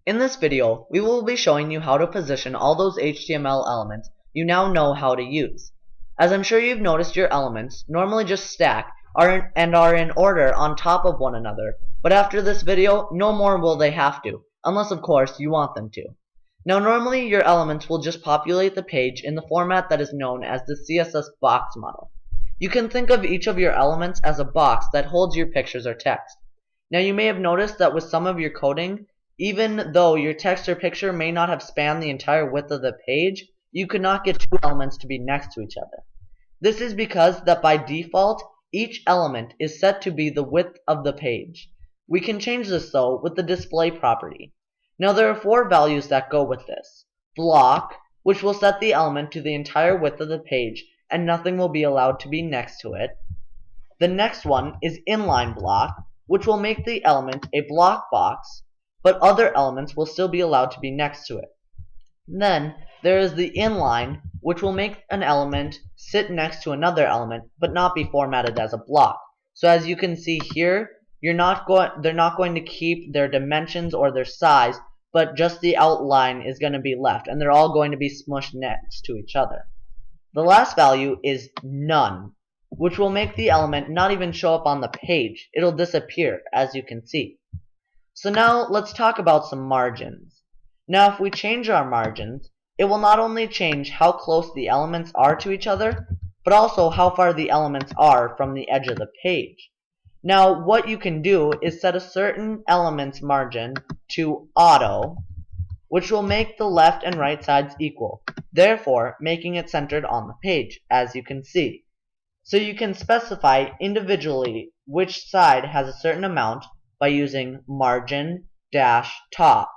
In this video, we will be showing you how to position all those HTML elements you now know how to use. As I'm sure you've noticed, your elements normally just stack and are in order on top of one another, but after this video, no more will they have to, unless of course you want them to. Now normally your elements will just populate the page in the format that is known as the CSS box model. You can think of each of your elements as a box that holds your pictures or text. Now you may have noticed that with some of your coding, even though your text or picture may not have spanned the entire width of the page, you could not get two elements to be next to each other. This is because that by default, each element is set to be the width of the page. We can change this though with the display property. Now there are four values that go with this. Block, which will set the element to the entire width of the page and nothing will be allowed to be next to it. The next one is inline block, which will make the element a block box, but other elements will still be allowed to be next to it. Then there is the inline, which will make an element sit next to another element but not be formatted as a block. So as you can see here, they're not going to keep their dimensions or their size, but just the outline is going to be left, and they're all going to be smushed next to each other. The last value is none, which will make the element not even show up on the page. It'll disappear, as you can see. So now let's talk about some margins. Now if we change our margins, it will not only change how close the elements are to each other, but also how far the elements are from the edge of the page. Now what you can do is set a certain element's margin to auto, which will make the left and right sides equal, therefore making it centered on the page, as you can see. So you can specify individually which side has a certain amount by using margin dash top,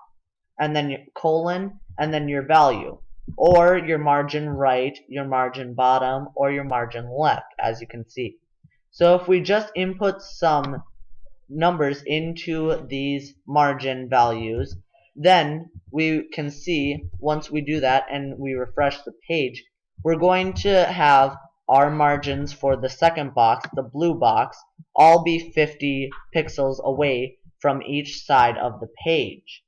and then your colon, and then your value, or your margin right, your margin bottom, or your margin left, as you can see. So if we just input some numbers into these margin values, then we can see, once we do that and we refresh the page, we're going to have our margins for the second box, the blue box, all be 50 pixels away from each side of the page.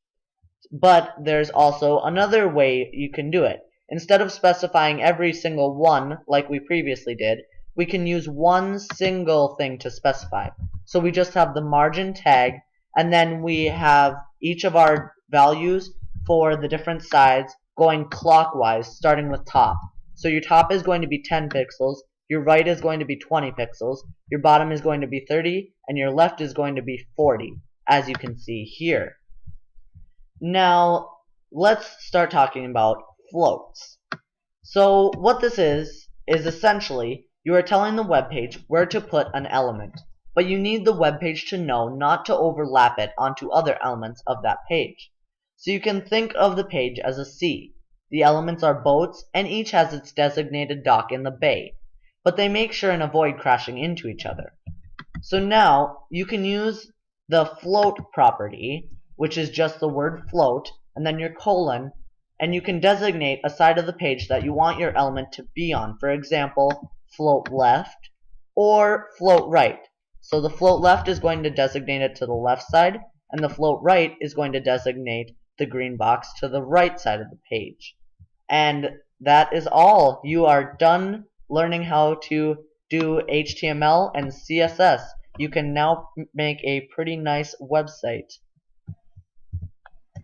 But there's also another way you can do it. Instead of specifying every single one like we previously did, we can use one single thing to specify. So we just have the margin tag, and then we have each of our values for the different sides going clockwise, starting with top. So your top is going to be 10 pixels, your right is going to be 20 pixels, your bottom is going to be 30, and your left is going to be 40, as you can see here. Now, let's start talking about floats. So what this is essentially you are telling the web page where to put an element, but you need the web page to know not to overlap it onto other elements of that page. So you can think of the page as a sea. The elements are boats, and each has its designated dock in the bay, but they make sure and avoid crashing into each other. So now you can use the float property, which is just the word float, and then your colon, and you can designate a side of the page that you want your element to be on. For example, float left or float right. So the float left is going to designate it to the left side, and the float right is going to designate the green box to the right side of the page. And that is all. You are done learning how to do HTML and CSS. You can now make a pretty nice website.